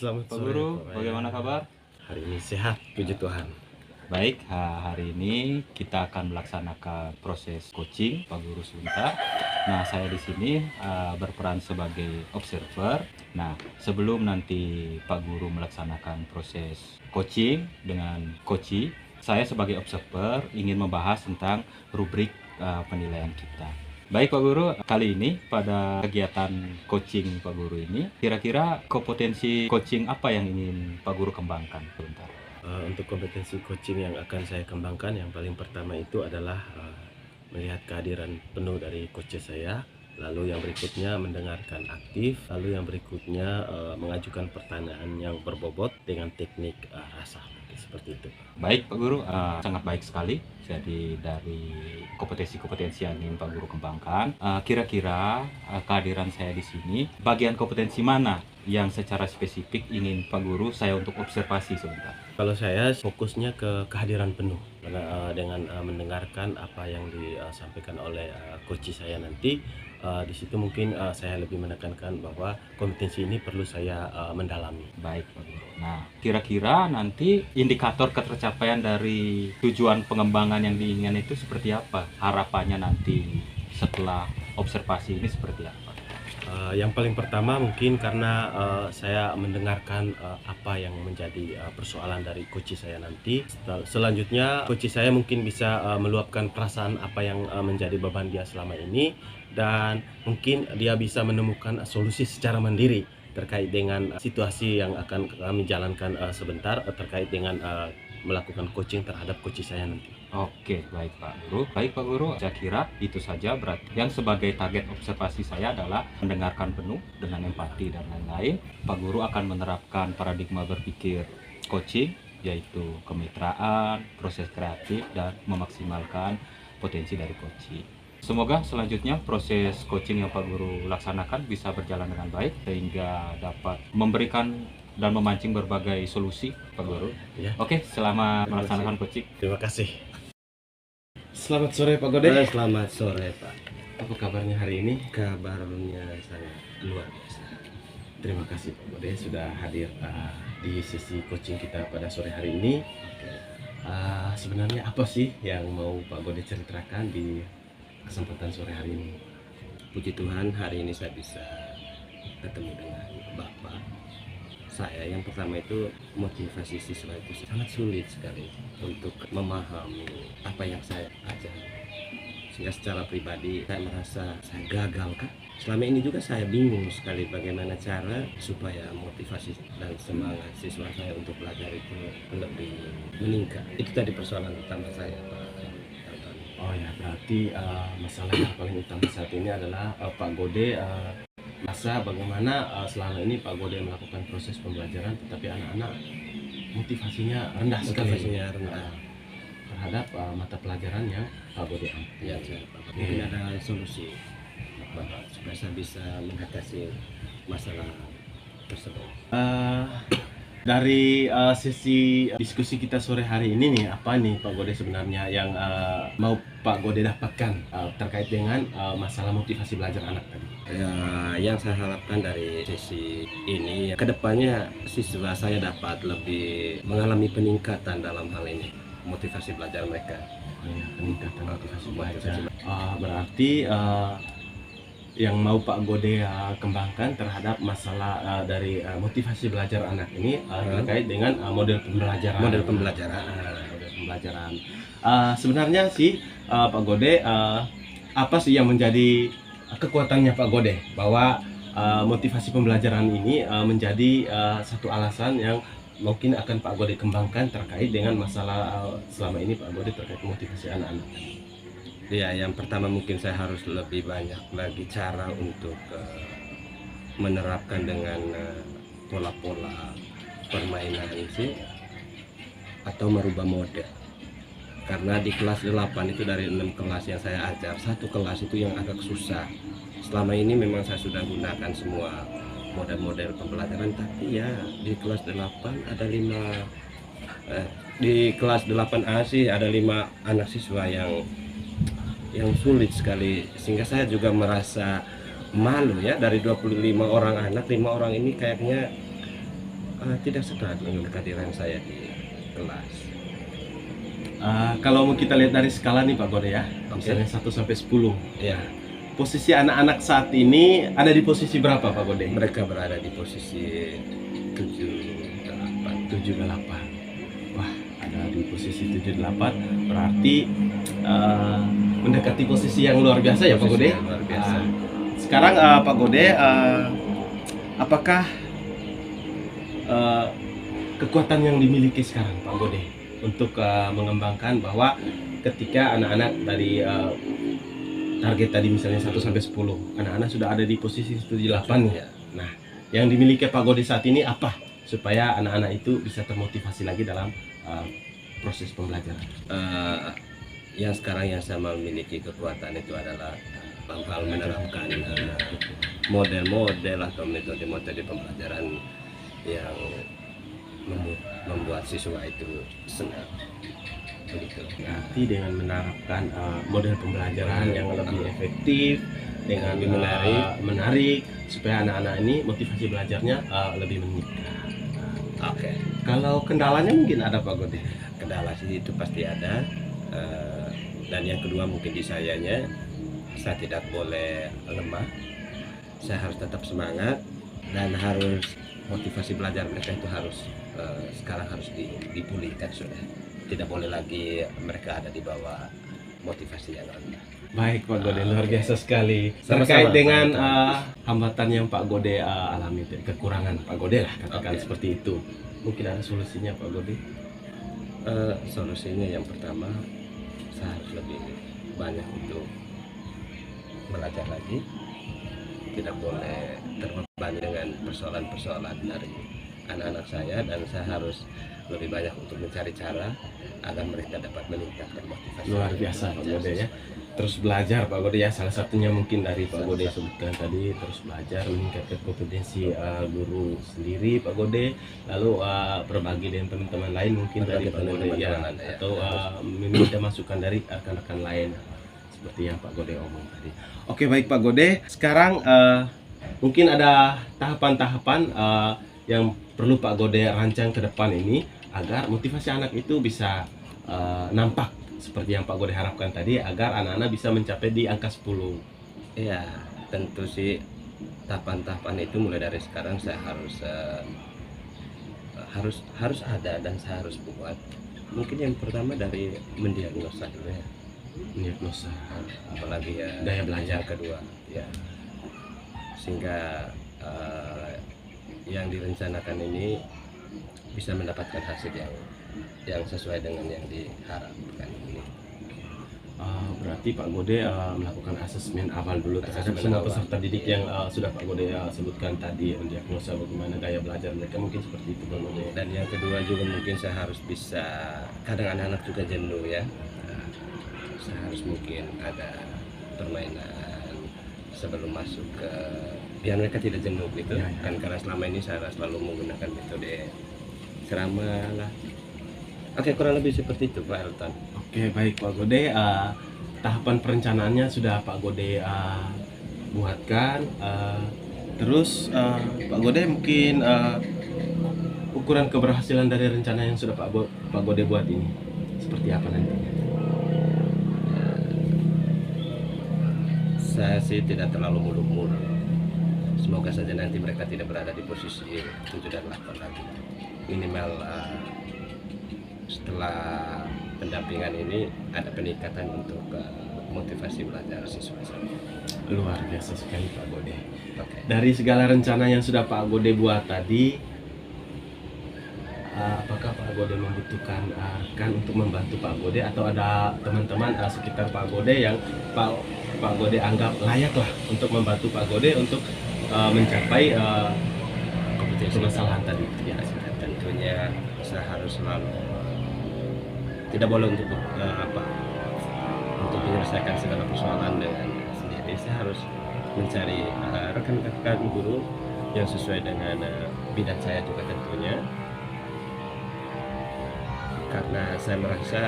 Selamat Pak sore, Guru, Pak Ryan. bagaimana kabar? Hari ini sehat, puji Tuhan. Baik, hari ini kita akan melaksanakan proses coaching Pak Guru sebentar. Nah, saya di sini berperan sebagai observer. Nah, sebelum nanti Pak Guru melaksanakan proses coaching dengan coachee, saya sebagai observer ingin membahas tentang rubrik penilaian kita. Baik Pak Guru, kali ini pada kegiatan coaching Pak Guru ini, kira-kira kompetensi coaching apa yang ingin Pak Guru kembangkan? Sebentar. Untuk kompetensi coaching yang akan saya kembangkan, yang paling pertama itu adalah melihat kehadiran penuh dari coach saya. Lalu yang berikutnya mendengarkan aktif. Lalu yang berikutnya mengajukan pertanyaan yang berbobot dengan teknik rasa. Seperti itu. Baik Pak Guru, sangat baik sekali. Jadi dari kompetensi-kompetensi yang ingin Pak Guru kembangkan, kira-kira kehadiran saya di sini, bagian kompetensi mana yang secara spesifik ingin Pak Guru saya untuk observasi sebentar? Kalau saya fokusnya ke kehadiran penuh, karena dengan mendengarkan apa yang disampaikan oleh coach saya nanti, di situ mungkin saya lebih menekankan bahwa kompetensi ini perlu saya mendalami. Baik Pak Guru. Nah, kira-kira nanti indikator ketercapaian dari tujuan pengembangan yang diinginkan itu seperti apa? Harapannya nanti setelah observasi ini seperti apa? Yang paling pertama mungkin karena saya mendengarkan apa yang menjadi persoalan dari coach saya nanti. Selanjutnya coach saya mungkin bisa meluapkan perasaan apa yang menjadi beban dia selama ini, dan mungkin dia bisa menemukan solusi secara mandiri terkait dengan situasi yang akan kami jalankan sebentar, terkait dengan melakukan coaching terhadap coach saya nanti. Oke, baik Pak Guru. Baik Pak Guru, saya kira itu saja berarti. Yang sebagai target observasi saya adalah mendengarkan penuh dengan empati dan lain-lain. Pak Guru akan menerapkan paradigma berpikir coaching, yaitu kemitraan, proses kreatif, dan memaksimalkan potensi dari coaching. Semoga selanjutnya proses coaching yang Pak Guru laksanakan bisa berjalan dengan baik sehingga dapat memberikan dan memancing berbagai solusi Pak Guru. Ya. Oke, selamat melaksanakan coaching. Terima kasih. Selamat sore Pak Gode. Selamat sore Pak. Apa kabarnya hari ini? Kabarnya sangat luar biasa. Terima kasih Pak Gode sudah hadir di sesi coaching kita pada sore hari ini. Sebenarnya apa sih yang mau Pak Gode ceritakan di kesempatan sore hari ini? Puji Tuhan hari ini saya bisa ketemu dengan Bapak. Saya yang pertama itu motivasi siswa itu sangat sulit sekali untuk memahami apa yang saya ajar, sehingga secara pribadi saya merasa saya gagal kan. Selama ini juga saya bingung sekali bagaimana cara supaya motivasi dan semangat siswa saya untuk belajar itu lebih meningkat. Itu tadi persoalan utama saya Pak. Oh ya, berarti masalah yang paling utama saat ini adalah Pak Gode masa bagaimana selama ini Pak Gode melakukan proses pembelajaran, tetapi anak-anak motivasinya rendah sekali terhadap mata pelajaran yang Pak Gode ambil. Ya, mungkin ada solusi Bapak supaya saya bisa mengatasi masalah tersebut. Dari sesi diskusi kita sore hari ini nih, apa nih Pak Gode sebenarnya yang mau Pak Gode dapatkan terkait dengan masalah motivasi belajar anak tadi? Ya, yang saya harapkan dari sesi ini, kedepannya siswa saya dapat lebih mengalami peningkatan dalam hal ini, motivasi belajar mereka. Peningkatan motivasi belajar. Berarti yang mau Pak Gode kembangkan terhadap masalah dari motivasi belajar anak ini terkait dengan model pembelajaran. Model pembelajaran. Sebenarnya sih Pak Gode, apa sih yang menjadi kekuatannya Pak Gode bahwa motivasi pembelajaran ini menjadi satu alasan yang mungkin akan Pak Gode kembangkan terkait dengan masalah selama ini Pak Gode terkait motivasi anak-anak? Ya, yang pertama mungkin saya harus lebih banyak lagi cara untuk menerapkan dengan pola-pola permainan itu atau merubah model. Karena di kelas 8 itu dari 6 kelas yang saya ajar, satu kelas itu yang agak susah. Selama ini memang saya sudah gunakan semua model-model pembelajaran, tapi ya di kelas 8 ada 5 di kelas 8A sih ada 5 anak siswa yang sulit sekali, sehingga saya juga merasa malu ya, dari 25 orang anak 5 orang ini kayaknya Tidak sekeras dengan kehadiran saya di kelas. Kalau mau kita lihat dari skala nih Pak Gode ya, Oke. misalnya 1 sampai 10. Ya, Posisi anak-anak saat ini ada di posisi berapa Pak Gode? mereka berada di posisi 7, 8. 7 8. Wah, ada di posisi 7 8 berarti mendekati posisi yang luar biasa ya Pak Posisi Gode. yang luar biasa. Sekarang Pak Gode, apakah kekuatan yang dimiliki sekarang Pak Gode untuk mengembangkan bahwa ketika anak-anak dari target tadi misalnya 1 sampai 10, anak-anak sudah ada di posisi 7 8 ya. Nah, yang dimiliki Pak Gode saat ini apa supaya anak-anak itu bisa termotivasi lagi dalam proses pembelajaran? Yang sekarang yang saya memiliki kekuatan itu adalah hal menerapkan model-model atau metode-metode pembelajaran yang membuat siswa itu senang. Begitu. Berarti dengan menerapkan model pembelajaran yang lebih efektif, dengan Lebih menarik supaya anak-anak ini motivasi belajarnya lebih meningkat. Oke. Kalau kendalanya mungkin ada Pak Gode. Kendala sih itu pasti ada. Dan yang kedua mungkin di sayanya, saya tidak boleh lemah. Saya harus tetap semangat dan harus motivasi belajar mereka itu harus sekarang harus dipulihkan sudah. Tidak boleh lagi mereka ada di bawah motivasi yang rendah. Baik Pak Gode, luar biasa sekali. Sama-sama, Terkait dengan Pak hambatan yang Pak Gode alami, kekurangan Pak Gode lah katakan Oke. seperti itu. Mungkin ada solusinya Pak Gode. Solusinya yang pertama, saya harus lebih banyak untuk belajar lagi. Tidak boleh terbebani dengan persoalan-persoalan dari anak-anak saya, dan saya harus lebih banyak untuk mencari cara agar mereka dapat meningkatkan motivasi. Luar biasa Pak Gode ya. Terus belajar Pak Gode ya, salah satunya mungkin dari Pak Gode sebutkan tadi, terus belajar meningkatkan kompetensi guru sendiri Pak Gode, lalu berbagi dengan teman-teman lain mungkin dari Pak Gode ya, teman-teman ya. atau meminta masukan dari rekan-rekan lain seperti yang Pak Gode omong tadi. Oke baik Pak Gode, sekarang mungkin ada tahapan-tahapan yang perlu Pak Gode rancang ke depan ini agar motivasi anak itu bisa nampak seperti yang Pak Gode harapkan tadi, agar anak-anak bisa mencapai di angka 10. Iya, tentu sih tahapan-tahapan itu mulai dari sekarang saya harus ada dan saya harus buat. Mungkin yang pertama dari mendiagnosa dulu ya. Diagnosa Apalagi ya daya belajar. yang kedua ya, sehingga yang direncanakan ini bisa mendapatkan hasil yang sesuai dengan yang diharapkan ini. Berarti Pak Gode melakukan asesmen awal dulu terhadap Asesmen semua awal. peserta didik yang sudah Pak Gode sebutkan tadi, mendiagnosa bagaimana daya belajar mereka, mungkin seperti itu Pak Gode. Dan yang kedua juga mungkin saya harus bisa, kadang anak-anak juga jenuh ya. Saya harus mungkin ada permainan sebelum masuk ke, biar mereka tidak jenuh gitu. Ya, ya. Kan karena selama ini saya selalu menggunakan metode ceramah lah. Oke, kurang lebih seperti itu Pak Elton. Oke baik Pak Gode, tahapan perencanaannya sudah Pak Gode buatkan. Terus Pak Gode mungkin ukuran keberhasilan dari rencana yang sudah Pak Gode buat ini seperti apa nantinya? Saya sih tidak terlalu muluk-muluk. Semoga saja nanti mereka tidak berada di posisi 7 dan 8 lagi. Minimal setelah pendampingan ini ada peningkatan untuk motivasi belajar siswa saya. Luar biasa sekali Pak Gode. Oke. Dari segala rencana yang sudah Pak Gode buat tadi, apakah Pak Gode membutuhkan rekan untuk membantu Pak Gode, atau ada teman-teman sekitar Pak Gode yang Pak Gode anggap layak lah untuk membantu Pak Gode untuk mencapai Kompetensi permasalahan tadi? Ya, tentunya saya harus selalu tidak boleh untuk untuk menyelesaikan segala persoalan dengan sendiri. Saya harus mencari rekan-rekan guru yang sesuai dengan bidang saya juga tentunya, karena saya merasa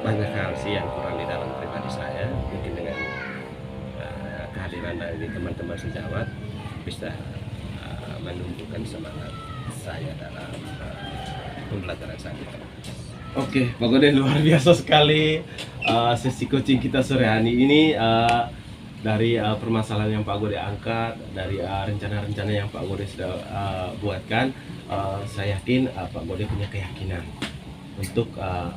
banyak hal sih yang kurang di dalam pribadi saya. Mungkin dengan kehadiran dari teman-teman sejawat bisa menumbuhkan semangat saya dalam pembelajaran saya. Oke, Pak Gode, luar biasa sekali sesi coaching kita sore hari ini, dari permasalahan yang Pak Gode angkat, dari rencana-rencana yang Pak Gode sudah buatkan. Saya yakin Pak Gode punya keyakinan untuk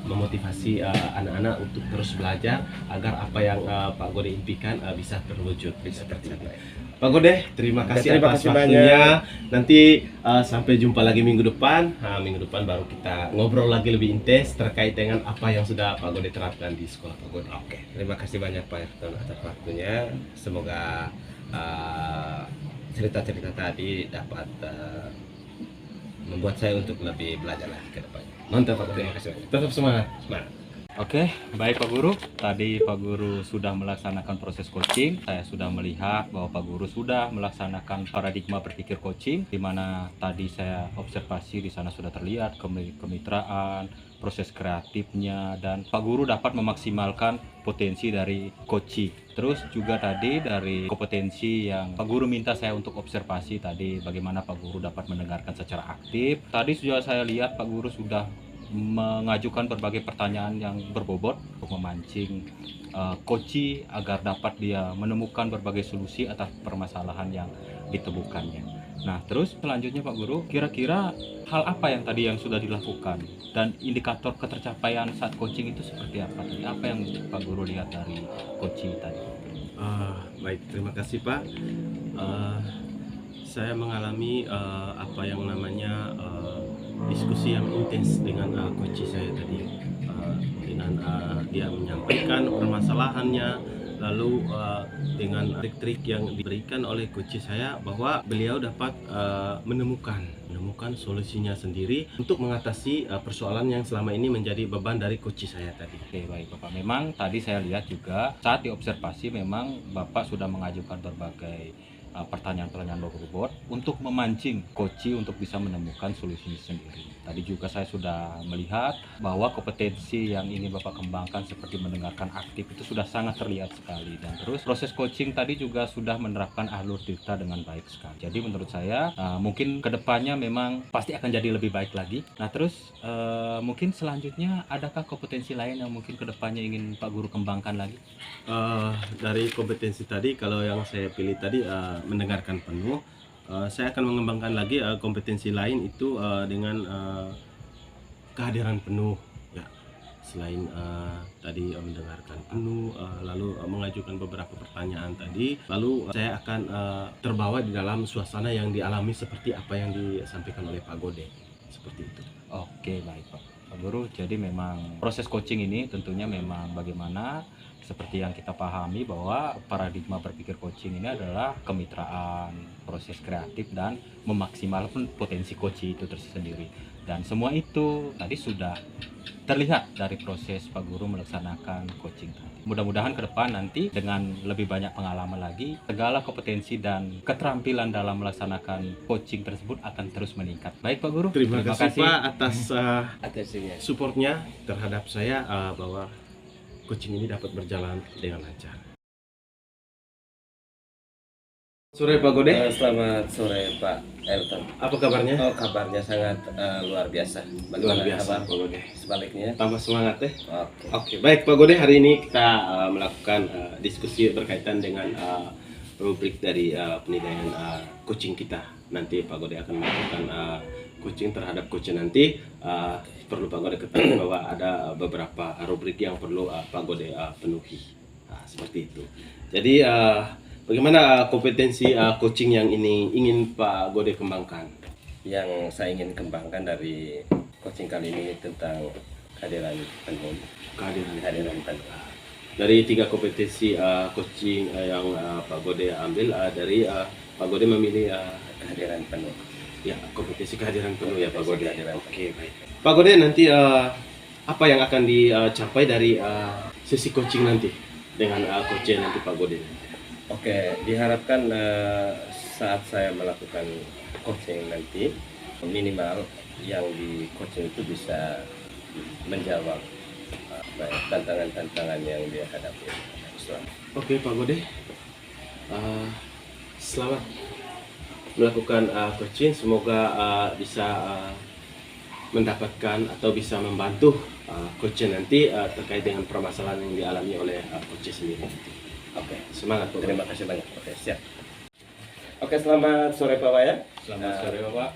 memotivasi anak-anak untuk terus belajar agar apa yang Pak Gode impikan bisa terwujud seperti itu. Pak Gode, terima kasih Terima atas kasih waktunya. Nanti sampai jumpa lagi minggu depan. Minggu depan baru kita ngobrol lagi lebih intens terkait dengan apa yang sudah Pak Gode terapkan di sekolah Pak Gode. Oke, terima kasih banyak Pak Ayrton atas waktunya. Semoga cerita-cerita tadi dapat membuat saya untuk lebih belajar lagi ke depannya. Mantap Pak Gode. Terima kasih banyak. Tetap semangat. Semangat. Oke, baik Pak Guru. Tadi Pak Guru sudah melaksanakan proses coaching. Saya sudah melihat bahwa Pak Guru sudah melaksanakan paradigma berpikir coaching, di mana tadi saya observasi di sana sudah terlihat kemitraan, proses kreatifnya, dan Pak Guru dapat memaksimalkan potensi dari coaching. Terus juga tadi dari kompetensi yang Pak Guru minta saya untuk observasi tadi, bagaimana Pak Guru dapat mendengarkan secara aktif. Tadi sudah saya lihat Pak Guru sudah mengajukan berbagai pertanyaan yang berbobot untuk memancing coach agar dapat dia menemukan berbagai solusi atas permasalahan yang ditemukannya. Nah, terus selanjutnya Pak Guru, kira-kira hal apa yang tadi yang sudah dilakukan dan indikator ketercapaian saat coaching itu seperti apa tadi? Apa yang Pak Guru lihat dari coaching tadi? Baik, terima kasih Pak. Saya mengalami apa yang namanya diskusi yang intens dengan coach saya tadi, dengan dia menyampaikan permasalahannya, lalu dengan trik-trik yang diberikan oleh coach saya bahwa beliau dapat menemukan solusinya sendiri untuk mengatasi persoalan yang selama ini menjadi beban dari coach saya tadi. Oke, baik Bapak. Memang tadi saya lihat juga saat diobservasi memang Bapak sudah mengajukan berbagai pertanyaan-pertanyaan berbobot untuk memancing coach untuk bisa menemukan solusinya sendiri. Tadi juga saya sudah melihat bahwa kompetensi yang ingin Bapak kembangkan seperti mendengarkan aktif itu sudah sangat terlihat sekali, dan terus proses coaching tadi juga sudah menerapkan alur cerita dengan baik sekali. Jadi menurut saya mungkin kedepannya memang pasti akan jadi lebih baik lagi. Nah terus mungkin selanjutnya adakah kompetensi lain yang mungkin kedepannya ingin Pak Guru kembangkan lagi? Dari kompetensi tadi, kalau yang saya pilih tadi mendengarkan penuh, saya akan mengembangkan lagi kompetensi lain itu dengan kehadiran penuh ya. Selain tadi mendengarkan penuh, lalu mengajukan beberapa pertanyaan tadi, lalu saya akan terbawa di dalam suasana yang dialami seperti apa yang disampaikan oleh Pak Gode, seperti itu. Oke, baik Pak Guru. Jadi memang proses coaching ini tentunya memang bagaimana seperti yang kita pahami bahwa paradigma berpikir coaching ini adalah kemitraan, proses kreatif, dan memaksimalkan potensi coach itu tersendiri. Dan semua itu tadi sudah terlihat dari proses Pak Guru melaksanakan coaching tadi. Mudah-mudahan ke depan nanti dengan lebih banyak pengalaman lagi, segala kompetensi dan keterampilan dalam melaksanakan coaching tersebut akan terus meningkat. Baik Pak Guru, Terima kasih Pak atas Atensinya. supportnya terhadap saya, bahwa coaching ini dapat berjalan dengan lancar. Sore Pak Gode. Selamat sore Pak Ayrton. Apa kabarnya? Oh, kabarnya sangat luar biasa. Luar biasa kabar Pak Gode. sebaliknya? Tambah semangat deh. Oke. Oke, baik Pak Gode, hari ini kita melakukan diskusi berkaitan dengan rubrik dari penilaian coaching kita. Nanti Pak Gode akan melakukan coaching terhadap coach nanti. Perlu Pak Gode ketahui bahwa ada beberapa rubrik yang perlu Pak Gode penuhi. Seperti itu. Jadi bagaimana kompetensi coaching yang ini ingin Pak Gode kembangkan? Yang saya ingin kembangkan dari coaching kali ini tentang kehadiran penuh. Kehadiran penuh. Dari 3 kompetensi coaching yang Pak Gode ambil, dari Pak Gode memilih Kehadiran penuh. ya kompetensi kehadiran penuh ya Pak Gode. Kehadiran penuh. Oke, baik. Pak Gode, nanti apa yang akan dicapai dari sesi coaching nanti dengan coach nanti Pak Gode? Oke, diharapkan saat saya melakukan coaching nanti minimal yang di coaching itu bisa menjawab tantangan-tantangan yang dia hadapi. Oke Pak Gode, selamat melakukan coaching, semoga bisa mendapatkan atau bisa membantu coaching nanti terkait dengan permasalahan yang dialami oleh coach sendiri. Oke, semangat Pak. Terima kasih banyak. Oke, siap. Oke, selamat sore Pak Wayan. Selamat sore Bapak.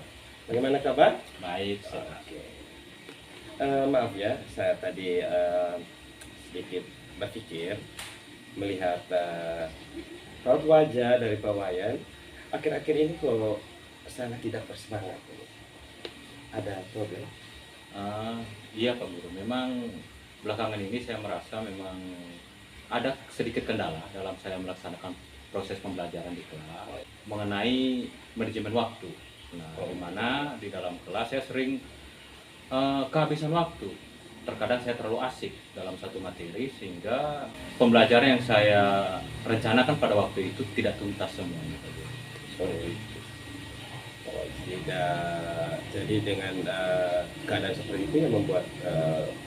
Bagaimana kabar? Baik. Oke. Maaf ya, saya tadi sedikit berpikir melihat raut wajah dari Pak Wayan. Akhir-akhir ini kok sangat tidak bersemangat. Ada problem? Iya Pak Guru, memang belakangan ini saya merasa memang ada sedikit kendala dalam saya melaksanakan proses pembelajaran di kelas mengenai manajemen waktu. Nah, di mana di dalam kelas saya sering kehabisan waktu. Terkadang saya terlalu asik dalam satu materi sehingga pembelajaran yang saya rencanakan pada waktu itu tidak tuntas semuanya. Tidak, jadi dengan keadaan seperti itu yang membuat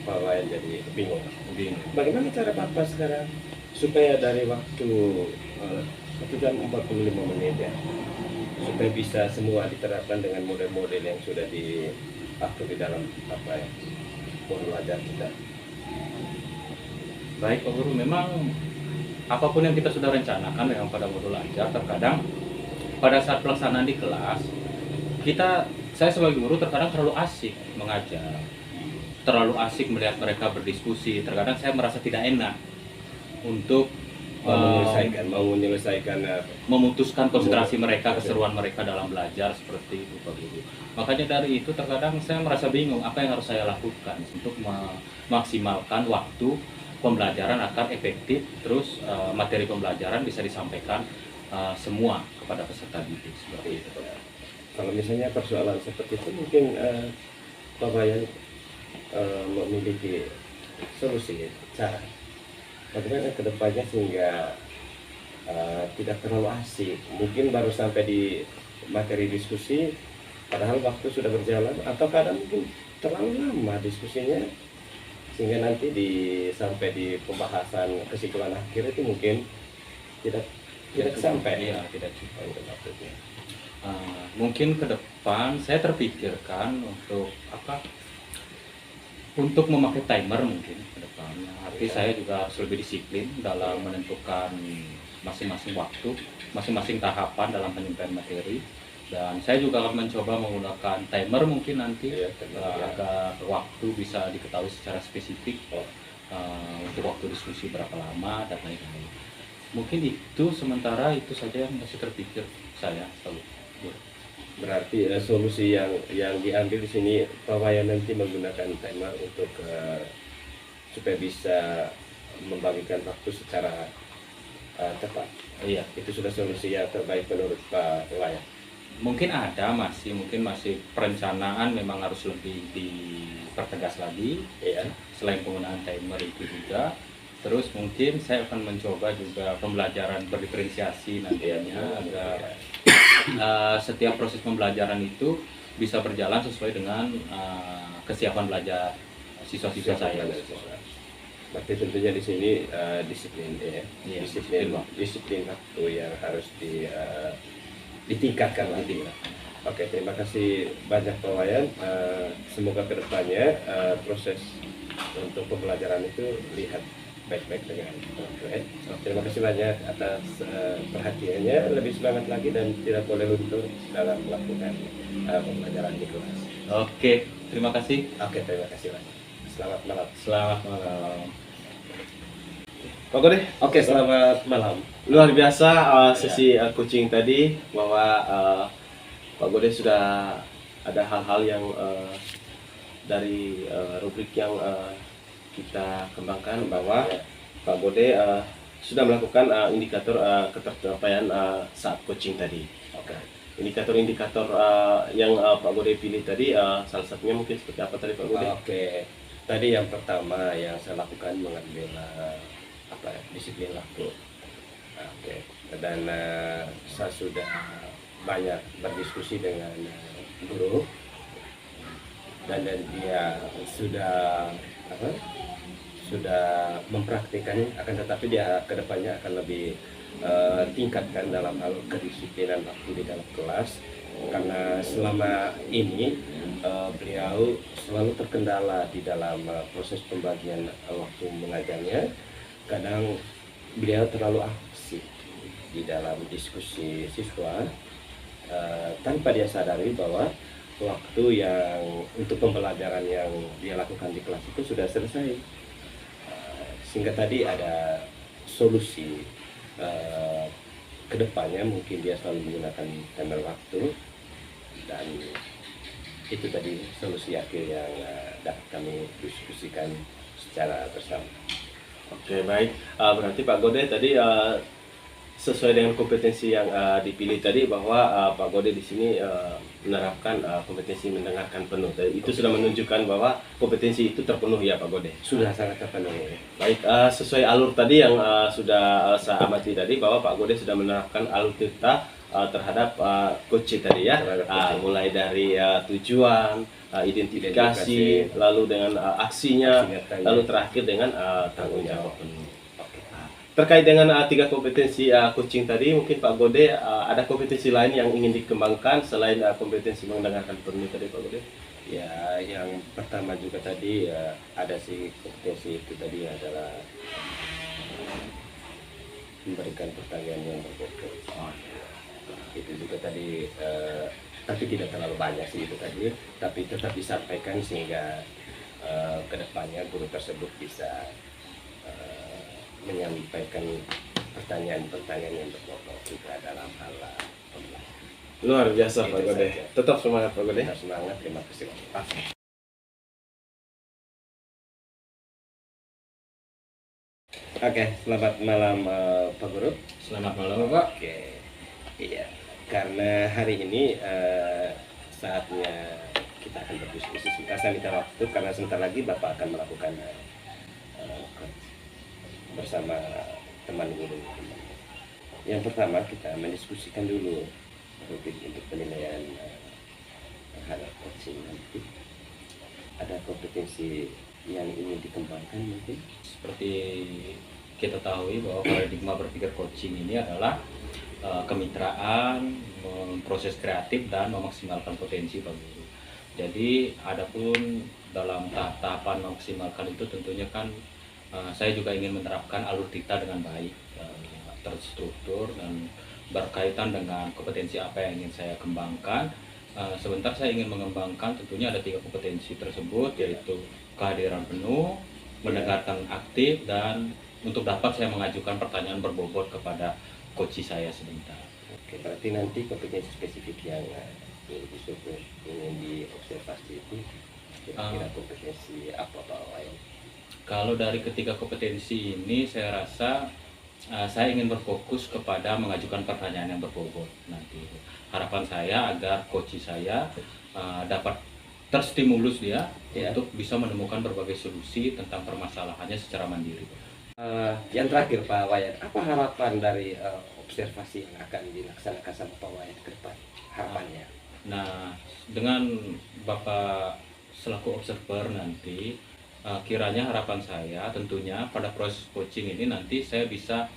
Pak Wayan jadi bingung. Bagaimana cara Bapak sekarang supaya dari waktu 1 jam 45 menit ya, supaya bisa semua diterapkan dengan model-model yang sudah diatur di dalam apa ya, modul ajar kita. Baik Pak Guru, memang apapun yang kita sudah rencanakan memang pada modul ajar, terkadang pada saat pelaksanaan di kelas saya sebagai guru terkadang terlalu asik mengajar, terlalu asik melihat mereka berdiskusi. Terkadang saya merasa tidak enak untuk menyelesaikan memutuskan konsentrasi mereka, keseruan mereka dalam belajar seperti itu Pak Guru. Makanya dari itu terkadang saya merasa bingung apa yang harus saya lakukan untuk memaksimalkan waktu pembelajaran agar efektif, terus materi pembelajaran bisa disampaikan semua kepada peserta didik seperti itu. Kalau misalnya persoalan seperti itu mungkin Pak Wayan memiliki solusi cara bagaimana kedepannya sehingga tidak terlalu asik, mungkin baru sampai di materi diskusi padahal waktu sudah berjalan, atau kadang mungkin terlalu lama diskusinya sehingga nanti sampai di pembahasan kesimpulan akhir itu mungkin tidak sampai. Iya, tidak cukup itu maksudnya. Mungkin ke depan saya terpikirkan untuk memakai timer mungkin ke depannya. Arti saya juga harus lebih disiplin dalam menentukan masing-masing waktu, masing-masing tahapan dalam penyampaian materi. Dan saya juga akan mencoba menggunakan timer mungkin nanti agar waktu bisa diketahui secara spesifik untuk waktu diskusi berapa lama dan lain-lain. Mungkin itu sementara itu saja yang masih terpikir saya selalu. Berarti solusi yang diambil di sini Pak Wayan nanti menggunakan timer untuk supaya bisa membagikan waktu secara tepat. Iya, itu sudah solusi yang terbaik menurut Pak Wayan. Mungkin masih perencanaan memang harus lebih dipertegas lagi. Iya. Selain penggunaan timer itu juga. Terus mungkin saya akan mencoba juga pembelajaran berdiferensiasi nantinya agar setiap proses pembelajaran itu bisa berjalan sesuai dengan kesiapan belajar siswa-siswa saya. Berarti tentunya di sini disiplin ya, Iya, disiplin waktu yang harus ditingkatkan lagi. Oke, terima kasih banyak Pak Wayan. Semoga kedepannya proses untuk pembelajaran itu lihat baik-baik dengan baik. Terima kasih banyak atas perhatiannya. Lebih semangat lagi dan tidak boleh luntur dalam melakukan pembelajaran di kelas. Oke, terima kasih. Oke, terima kasih banyak. Selamat malam. Selamat malam. Pak Gode, Oke, selamat malam. luar biasa sesi coaching tadi, bahwa Pak Gode sudah ada hal-hal yang dari rubrik yang kita kembangkan, bahwa Pak Gode sudah melakukan indikator ketercapaian saat coaching tadi. Indikator-indikator yang Pak Gode pilih tadi, salah satunya mungkin seperti apa tadi Pak Gode? Oke, tadi yang pertama yang saya lakukan mengambil disiplin waktu. Oke, dan saya sudah banyak berdiskusi dengan guru dan dia sudah sudah mempraktikkannya, akan tetapi dia kedepannya akan lebih tingkatkan dalam hal kedisiplinan waktu di dalam kelas, karena selama ini beliau selalu terkendala di dalam proses pembagian waktu mengajarnya. Kadang beliau terlalu aktif di dalam diskusi siswa tanpa dia sadari bahwa waktu yang untuk pembelajaran yang dia lakukan di kelas itu sudah selesai. Sehingga tadi ada solusi kedepannya, mungkin dia selalu menggunakan timer waktu, dan itu tadi solusi akhir yang dapat kami diskusikan secara bersama. Oke, baik. Berarti Pak Gode tadi sesuai dengan kompetensi yang dipilih tadi, bahwa Pak Gode di sini menerapkan kompetensi mendengarkan penuh. Jadi itu sudah menunjukkan bahwa kompetensi itu terpenuh ya Pak Gode. Sudah sangat terpenuhi. Baik, sesuai alur tadi yang sudah saya amati tadi, bahwa Pak Gode sudah menerapkan alur kita terhadap coaching tadi ya. Mulai dari tujuan, identifikasi, lalu dengan aksinya, lalu terakhir dengan tanggung jawab penuh. Terkait dengan 3 kompetensi coaching tadi, mungkin Pak Gode ada kompetensi lain yang ingin dikembangkan selain kompetensi mendengarkan penuh tadi Pak Gode? Ya, yang pertama juga tadi ada sih kompetensi itu tadi adalah memberikan pertanyaan yang berbobot. Itu juga tadi, tapi tidak terlalu banyak sih itu tadi, tapi tetap disampaikan sehingga kedepannya guru tersebut bisa menyampaikan pertanyaan-pertanyaan yang berbobot juga dalam hal pembelajaran. Luar biasa Pak Itu Gode. saja. Tetap semangat Pak Gode. Tetap semangat, terima kasih. Oke, selamat malam Pak Guru. Selamat malam Pak. Oke, iya, karena hari ini saatnya kita akan berdiskusi. Saya minta waktu karena sebentar lagi Bapak akan melakukan bersama teman guru. Yang pertama kita mendiskusikan dulu untuk penilaian terhadap coaching nanti. Ada kompetensi yang ingin dikembangkan mungkin? Seperti kita tahu bahwa paradigma berpikir coaching ini adalah kemitraan, proses kreatif, dan memaksimalkan potensi Pak Guru. Jadi adapun dalam tahapan memaksimalkan itu tentunya kan saya juga ingin menerapkan alur dikta dengan baik, terstruktur dan berkaitan dengan kompetensi apa yang ingin saya kembangkan. Sebentar saya ingin mengembangkan tentunya ada 3 kompetensi tersebut, yaitu kehadiran penuh, mendengarkan aktif, dan untuk dapat saya mengajukan pertanyaan berbobot kepada coach saya sebentar. Oke, berarti nanti kompetensi spesifik yang ingin diobservasi itu kira-kira kompetensi apa Pak Wayan? Kalau dari ketiga kompetensi ini saya rasa saya ingin berfokus kepada mengajukan pertanyaan yang berbobot nanti. Harapan saya agar coach saya dapat terstimulus dia untuk bisa menemukan berbagai solusi tentang permasalahannya secara mandiri. Yang terakhir Pak Wayan, apa harapan dari observasi yang akan dilaksanakan sama Pak Wayan ke depan? Harapannya? Nah, dengan Bapak selaku observer nanti, kiranya harapan saya tentunya pada proses coaching ini nanti saya bisa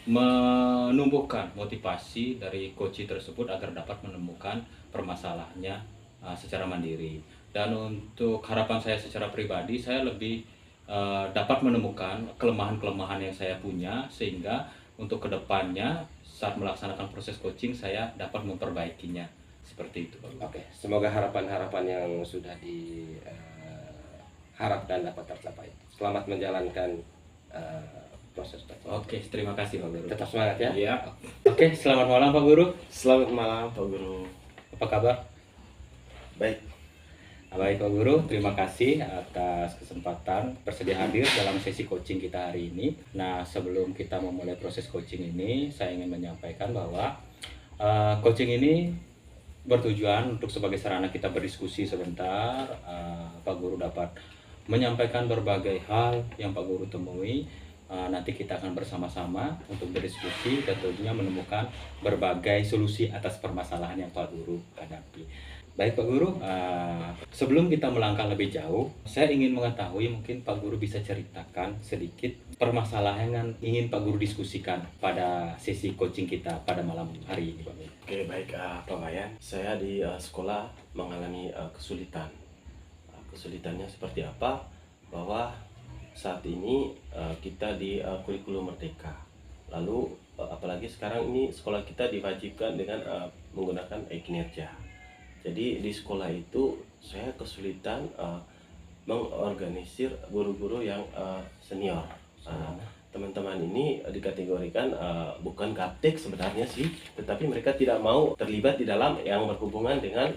menumbuhkan motivasi dari coach tersebut agar dapat menemukan permasalahannya secara mandiri. Dan untuk harapan saya secara pribadi, saya lebih dapat menemukan kelemahan-kelemahan yang saya punya, sehingga untuk kedepannya saat melaksanakan proses coaching saya dapat memperbaikinya. Seperti itu Pak. Oke, semoga harapan-harapan yang sudah diharapkan dapat tercapai. Selamat menjalankan proses coaching. Oke, terima kasih Pak Guru. Tetap semangat ya. Iya. Oke, selamat malam Pak Guru. Selamat malam Pak Guru. Apa kabar? Baik. Baik Pak Guru, terima kasih atas kesempatan bersedia hadir dalam sesi coaching kita hari ini. Nah, sebelum kita memulai proses coaching ini, saya ingin menyampaikan bahwa coaching ini bertujuan untuk sebagai sarana kita berdiskusi sebentar. Pak Guru dapat menyampaikan berbagai hal yang Pak Guru temui. Nanti kita akan bersama-sama untuk berdiskusi dan tentunya menemukan berbagai solusi atas permasalahan yang Pak Guru hadapi. Baik Pak Guru, sebelum kita melangkah lebih jauh, saya ingin mengetahui mungkin Pak Guru bisa ceritakan sedikit permasalahan yang ingin Pak Guru diskusikan pada sesi coaching kita pada malam hari ini Pak Guru. Oke, baik Pak Wayan. Saya di sekolah mengalami kesulitan. Kesulitannya seperti apa? Bahwa saat ini kita di kurikulum Merdeka. Lalu apalagi sekarang ini sekolah kita diwajibkan dengan menggunakan e-kinerja. Jadi di sekolah itu saya kesulitan mengorganisir guru-guru yang senior. Teman-teman ini dikategorikan bukan gaptek sebenarnya sih, tetapi mereka tidak mau terlibat di dalam yang berhubungan dengan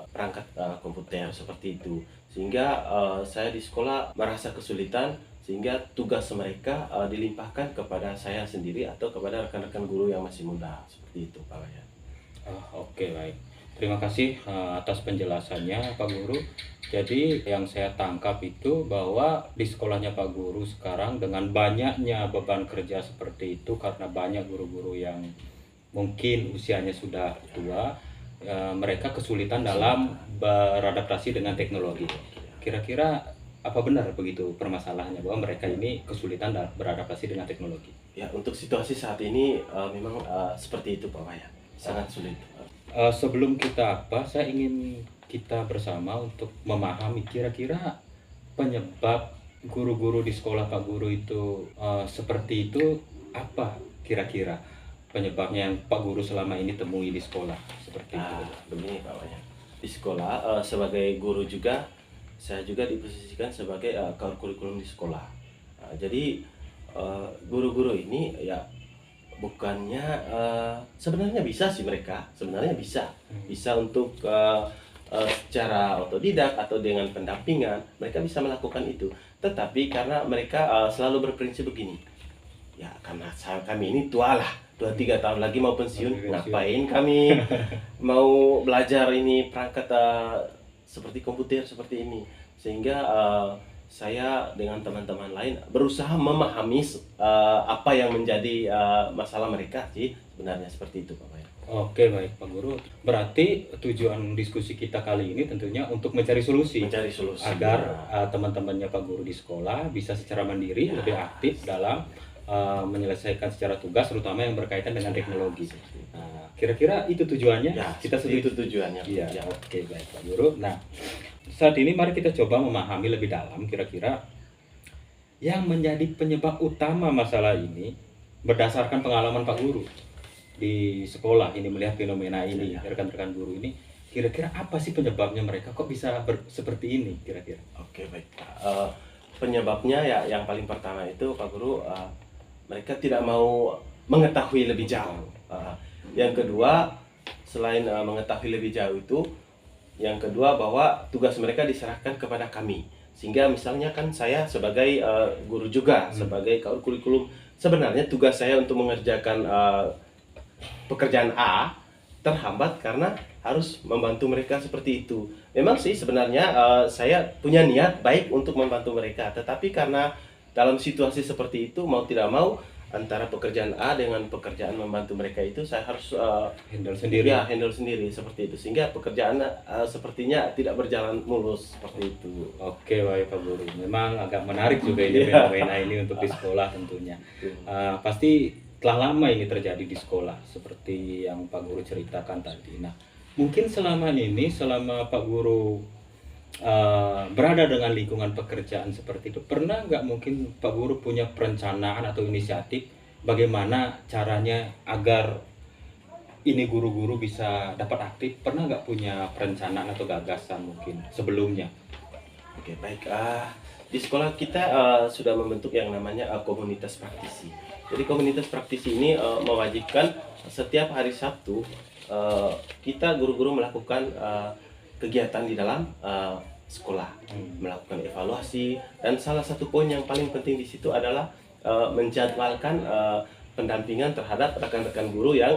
perangkat komputer seperti itu. Sehingga saya di sekolah merasa kesulitan, sehingga tugas mereka dilimpahkan kepada saya sendiri atau kepada rekan-rekan guru yang masih muda, seperti itu Pak Wayan. Oke, baik. Terima kasih atas penjelasannya Pak Guru. Jadi yang saya tangkap itu bahwa di sekolahnya Pak Guru sekarang dengan banyaknya beban kerja seperti itu karena banyak guru-guru yang mungkin usianya sudah tua, mereka kesulitan dalam beradaptasi dengan teknologi. Kira-kira apa benar begitu permasalahannya bahwa mereka ini kesulitan dalam beradaptasi dengan teknologi? Ya, untuk situasi saat ini memang seperti itu Pak Wayan. Sangat sulit. Sebelum kita saya ingin kita bersama untuk memahami kira-kira penyebab guru-guru di sekolah Pak Guru itu seperti itu apa kira-kira penyebabnya yang Pak Guru selama ini temui di sekolah seperti itu. Begini Pak Wayan. Di sekolah sebagai guru juga, saya juga diposisikan sebagai kurikulum di sekolah. Jadi guru-guru ini ya bukannya sebenarnya bisa sih, mereka sebenarnya bisa untuk secara otodidak atau dengan pendampingan mereka bisa melakukan itu, tetapi karena mereka selalu berprinsip begini, ya karena kami ini tua lah, 2-3 tahun lagi mau pensiun, ngapain kami mau belajar ini perangkat seperti komputer seperti ini. Sehingga saya dengan teman-teman lain berusaha memahami apa yang menjadi masalah mereka sih, sebenarnya seperti itu Pak Wayan. Oke, baik Pak Guru. Berarti tujuan diskusi kita kali ini tentunya untuk mencari solusi agar teman-temannya Pak Guru di sekolah bisa secara mandiri lebih aktif dalam menyelesaikan secara tugas, terutama yang berkaitan dengan teknologi. Nah, kira-kira itu tujuannya? Ya, kita itu tujuannya. Iya, ya. Oke, baik Pak Guru. Nah, saat ini mari kita coba memahami lebih dalam kira-kira yang menjadi penyebab utama masalah ini berdasarkan pengalaman Pak Guru di sekolah ini, melihat fenomena ini, rekan-rekan guru ini, kira-kira apa sih penyebabnya mereka kok bisa seperti ini kira-kira? Oke, baik. Penyebabnya ya yang paling pertama itu Pak Guru, mereka tidak mau mengetahui lebih jauh. Yang kedua, selain mengetahui lebih jauh itu, yang kedua bahwa tugas mereka diserahkan kepada kami. Sehingga misalnya kan saya sebagai guru juga, sebagai kurikulum, sebenarnya tugas saya untuk mengerjakan pekerjaan A terhambat karena harus membantu mereka seperti itu. Memang sih sebenarnya saya punya niat baik untuk membantu mereka, tetapi karena dalam situasi seperti itu mau tidak mau antara pekerjaan A dengan pekerjaan membantu mereka itu saya harus handle sendiri. Ya, handle sendiri seperti itu, sehingga pekerjaan sepertinya tidak berjalan mulus seperti itu. Oke, baik Pak Guru. Memang agak menarik juga ini fenomena ini untuk di sekolah tentunya. Pasti telah lama ini terjadi di sekolah seperti yang Pak Guru ceritakan tadi. Nah, mungkin selama ini, selama Pak Guru berada dengan lingkungan pekerjaan seperti itu, pernah nggak mungkin Pak Guru punya perencanaan atau inisiatif bagaimana caranya agar ini guru-guru bisa dapat aktif? Pernah nggak punya perencanaan atau gagasan mungkin sebelumnya? Oke, baik. Di sekolah kita sudah membentuk yang namanya komunitas praktisi. Jadi komunitas praktisi ini mewajibkan setiap hari Sabtu kita guru-guru melakukan kegiatan di dalam sekolah, melakukan evaluasi, dan salah satu poin yang paling penting di situ adalah menjadwalkan pendampingan terhadap rekan-rekan guru yang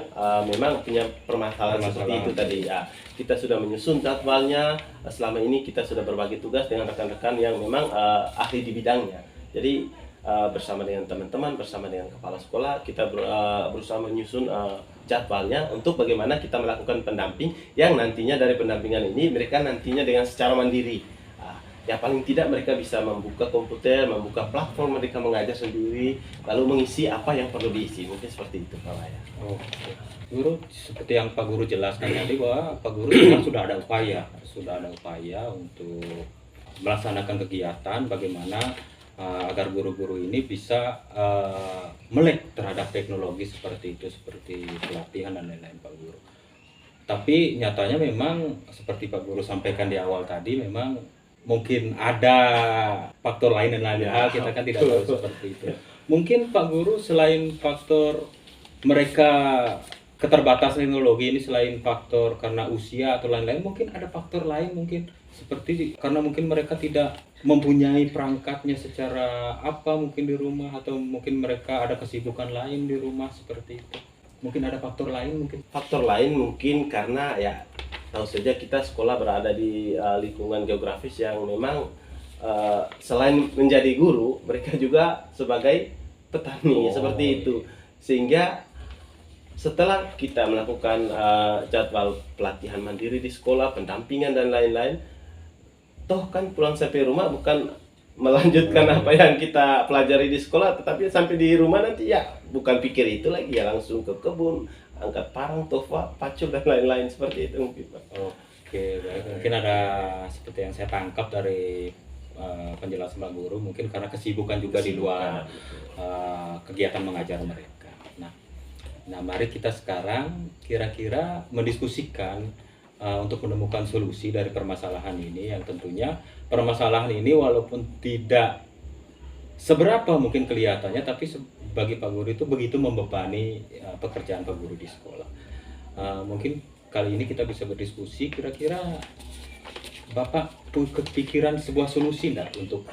memang punya permasalahan seperti itu tadi. Ya, kita sudah menyusun jadwalnya. Selama ini kita sudah berbagi tugas dengan rekan-rekan yang memang ahli di bidangnya. Jadi bersama dengan teman-teman, bersama dengan kepala sekolah, kita berusaha menyusun jadwalnya untuk bagaimana kita melakukan pendamping yang nantinya dari pendampingan ini mereka nantinya dengan secara mandiri. Ya paling tidak mereka bisa membuka komputer, membuka platform, mereka mengajar sendiri, lalu mengisi apa yang perlu diisi. Mungkin seperti itu Pak Wayan. Oke. Guru, seperti yang Pak Guru jelaskan tadi bahwa Pak Guru memang sudah ada upaya untuk melaksanakan kegiatan bagaimana agar guru-guru ini bisa melek terhadap teknologi seperti itu, seperti pelatihan dan lain-lain Pak Guru. Tapi nyatanya memang seperti Pak Guru sampaikan di awal tadi, memang mungkin ada faktor lain dan lain hal, kita kan tidak tahu seperti itu. Mungkin Pak Guru, selain faktor mereka keterbatasan teknologi ini, selain faktor karena usia atau lain-lain, mungkin ada faktor lain, mungkin seperti karena mungkin mereka tidak mempunyai perangkatnya secara apa mungkin di rumah, atau mungkin mereka ada kesibukan lain di rumah seperti itu. Mungkin ada faktor lain mungkin. Faktor lain mungkin karena ya tahu saja kita sekolah berada di lingkungan geografis yang memang selain menjadi guru, mereka juga sebagai petani seperti itu. Sehingga setelah kita melakukan jadwal pelatihan mandiri di sekolah, pendampingan dan lain-lain, toh kan pulang sampai rumah bukan melanjutkan apa yang kita pelajari di sekolah, tetapi sampai di rumah nanti ya bukan pikir itu lagi, ya langsung ke kebun, angkat parang, tofa, pacul dan lain-lain seperti itu mungkin Pak. Oke, baik. Mungkin ada seperti yang saya tangkap dari penjelasan Pak Guru, mungkin karena kesibukan juga di luar kegiatan mengajar mereka. Nah, mari kita sekarang kira-kira mendiskusikan untuk menemukan solusi dari permasalahan ini, yang tentunya permasalahan ini walaupun tidak seberapa mungkin kelihatannya, tapi bagi Pak Guru itu begitu membebani pekerjaan Pak Guru di sekolah. Mungkin kali ini kita bisa berdiskusi, kira-kira Bapak kepikiran sebuah solusi enggak untuk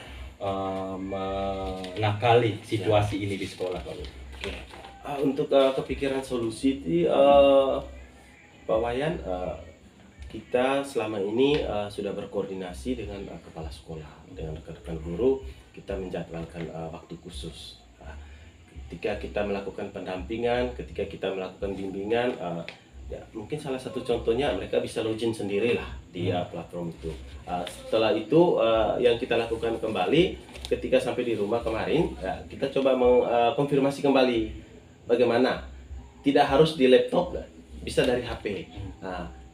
mengakali situasi ini di sekolah Pak Guru? Untuk kepikiran solusi itu Pak Wayan, kita selama ini sudah berkoordinasi dengan kepala sekolah, dengan rekan-rekan guru, kita menjadwalkan waktu khusus. Ketika kita melakukan pendampingan, ketika kita melakukan bimbingan, ya mungkin salah satu contohnya mereka bisa login sendiri lah di platform itu. Setelah itu yang kita lakukan kembali ketika sampai di rumah kemarin, kita coba mengkonfirmasi kembali bagaimana. Tidak harus di laptop, bisa dari HP.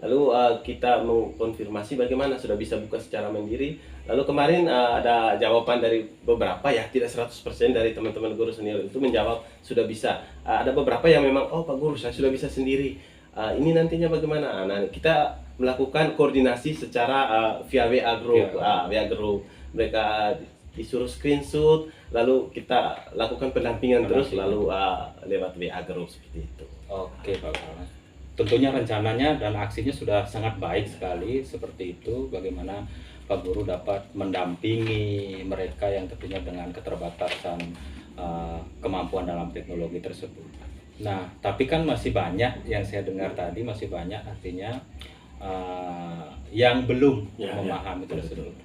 Lalu kita mengkonfirmasi bagaimana sudah bisa buka secara mandiri. Lalu kemarin ada jawaban dari beberapa, ya tidak 100% dari teman-teman guru senior itu menjawab sudah bisa. Ada beberapa yang memang, oh Pak Guru saya sudah bisa sendiri. Ini nantinya bagaimana? Nah, kita melakukan koordinasi secara via WA group. WA group. Mereka disuruh screenshot, lalu kita lakukan pendampingan terus, lalu lewat WA group seperti itu. Oke Pak Guru. Tentunya rencananya dan aksinya sudah sangat baik sekali seperti itu, bagaimana Pak Guru dapat mendampingi mereka yang tentunya dengan keterbatasan kemampuan dalam teknologi tersebut. Nah, tapi kan masih banyak yang saya dengar tadi, masih banyak artinya yang belum memahami tersebut.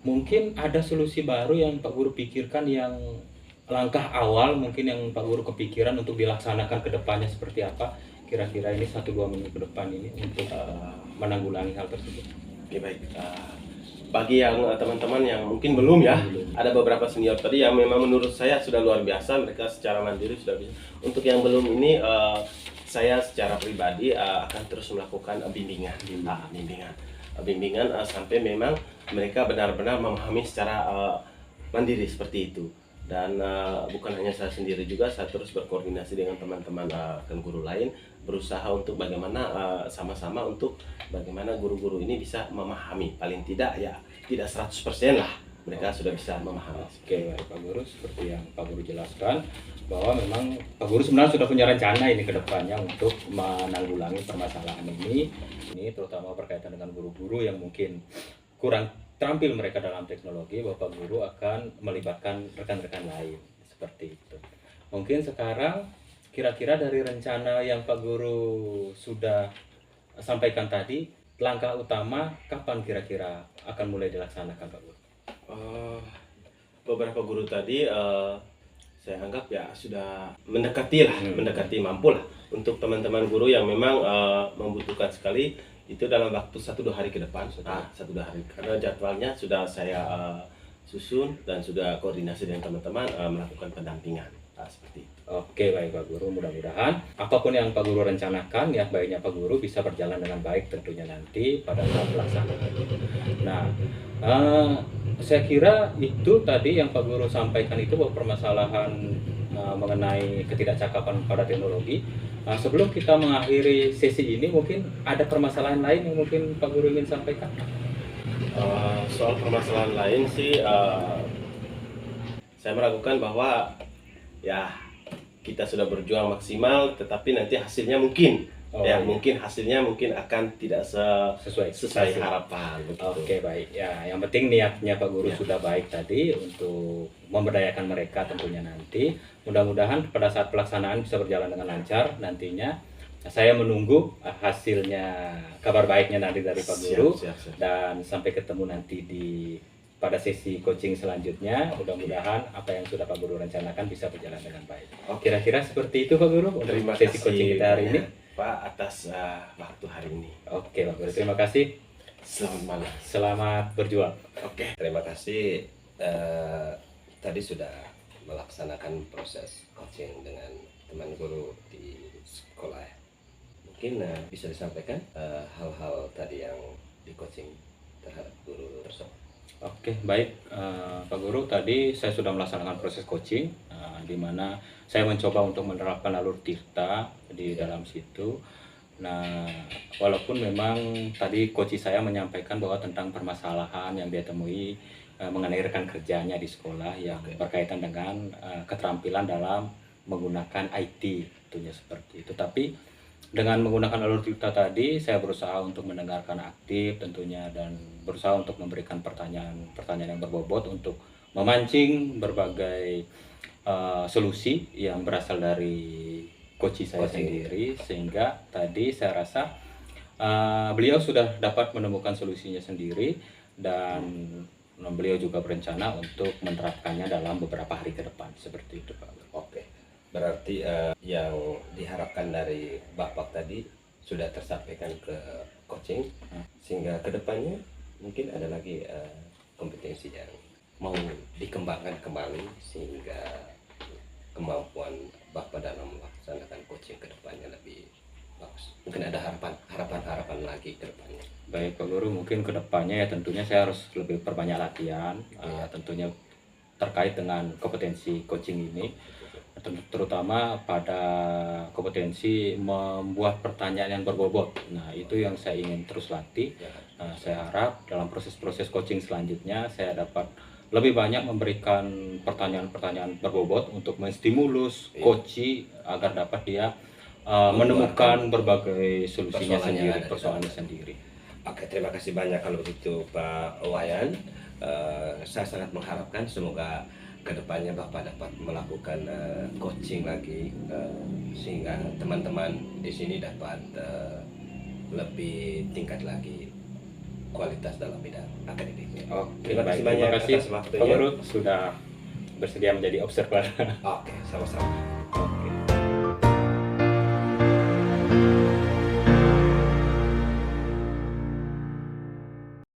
Mungkin ada solusi baru yang Pak Guru pikirkan, yang langkah awal mungkin yang Pak Guru kepikiran untuk dilaksanakan ke depannya seperti apa? Kira-kira ini 1-2 minggu ke depan ini untuk menanggulangi hal tersebut. Oke, baik. Bagi yang teman-teman yang mungkin belum ya, ada beberapa senior tadi yang memang menurut saya sudah luar biasa, mereka secara mandiri sudah bisa. Untuk yang belum ini, saya secara pribadi akan terus melakukan bimbingan sampai memang mereka benar-benar memahami secara mandiri seperti itu. Dan bukan hanya saya sendiri juga, saya terus berkoordinasi dengan teman-teman dan guru lain, berusaha untuk bagaimana sama-sama untuk bagaimana guru-guru ini bisa memahami, paling tidak ya tidak 100% lah mereka sudah bisa memahami. Oke, Pak Guru, seperti yang Pak Guru jelaskan bahwa memang Pak Guru sebenarnya sudah punya rencana ini ke depannya untuk menanggulangi permasalahan ini terutama berkaitan dengan guru-guru yang mungkin kurang terampil mereka dalam teknologi, Bapak Guru akan melibatkan rekan-rekan lain seperti itu. Mungkin sekarang kira-kira dari rencana yang Pak Guru sudah sampaikan tadi, langkah utama kapan kira-kira akan mulai dilaksanakan Pak Guru? Beberapa guru tadi saya anggap ya sudah mendekati lah, mendekati mampu lah untuk teman-teman guru yang memang membutuhkan sekali itu dalam waktu 1-2 hari ke depan. 1-2 hari karena jadwalnya sudah saya susun dan sudah koordinasi dengan teman-teman melakukan pendampingan seperti itu. Oke, baik Pak Guru, mudah-mudahan apapun yang Pak Guru rencanakan, niat baiknya Pak Guru bisa berjalan dengan baik tentunya nanti pada saat pelaksanaan. Nah, saya kira itu tadi yang Pak Guru sampaikan itu bahwa permasalahan mengenai ketidakcakapan pada teknologi. Sebelum kita mengakhiri sesi ini, mungkin ada permasalahan lain yang mungkin Pak Guru ingin sampaikan? Soal permasalahan lain sih, saya meragukan bahwa ya kita sudah berjuang maksimal, tetapi nanti hasilnya mungkin mungkin hasilnya akan tidak sesuai harapan. Begitu. Oke, baik ya. Yang penting niatnya Pak Guru sudah baik tadi untuk memberdayakan mereka tentunya nanti. Mudah-mudahan pada saat pelaksanaan bisa berjalan dengan lancar nantinya. Saya menunggu hasilnya, kabar baiknya nanti dari Pak Guru. Siap. Dan sampai ketemu nanti pada sesi coaching selanjutnya. Mudah-mudahan apa yang sudah Pak Guru rencanakan bisa berjalan dengan baik. Kira-kira seperti itu Pak Guru untuk Terima sesi kasih coaching kita hari ini. Pak atas waktu hari ini. Oke Pak Guru, terima kasih. Selamat malam. Selamat berjuang. Oke. Terima kasih. Tadi sudah melaksanakan proses coaching dengan teman guru di sekolah. Mungkin bisa disampaikan hal-hal tadi yang di coaching terhadap guru tersebut. Oke, baik Pak Guru, tadi saya sudah melaksanakan proses coaching di mana saya mencoba untuk menerapkan alur tirta di dalam situ. Nah, walaupun memang tadi coach saya menyampaikan bahwa tentang permasalahan yang dia temui mengenai rekan kerjanya di sekolah yang berkaitan dengan keterampilan dalam menggunakan IT, tentunya seperti itu. Tapi dengan menggunakan alur tirta tadi, saya berusaha untuk mendengarkan aktif tentunya dan berusaha untuk memberikan pertanyaan yang berbobot untuk memancing berbagai solusi yang berasal dari coach saya sendiri, sehingga tadi saya rasa beliau sudah dapat menemukan solusinya sendiri dan beliau juga berencana untuk menerapkannya dalam beberapa hari ke depan seperti itu Pak. Oke. Berarti yang diharapkan dari Bapak tadi sudah tersampaikan ke coaching, sehingga kedepannya mungkin ada lagi kompetensi yang mau dikembangkan kembali sehingga kemampuan Bapak dalam melaksanakan coaching kedepannya lebih bagus. Mungkin ada harapan lagi ke depannya. Baik Pak Guru, mungkin kedepannya ya tentunya saya harus lebih perbanyak latihan, tentunya terkait dengan kompetensi coaching ini. Terutama pada kompetensi membuat pertanyaan yang berbobot. Nah, itu yang saya ingin terus latih. Nah, saya harap dalam proses-proses coaching selanjutnya saya dapat lebih banyak memberikan pertanyaan-pertanyaan berbobot untuk menstimulus coach agar dapat dia menemukan berbagai solusinya sendiri, persoalannya sendiri. Oke, terima kasih banyak kalau begitu Pak Wayan. Saya sangat mengharapkan semoga kedepannya Bapak dapat melakukan coaching lagi sehingga teman-teman di sini dapat lebih tingkat lagi kualitas dalam bidang akademik. Terima kasih banyak atas waktunya. Pak Guru sudah bersedia menjadi observer. Oke, sama-sama.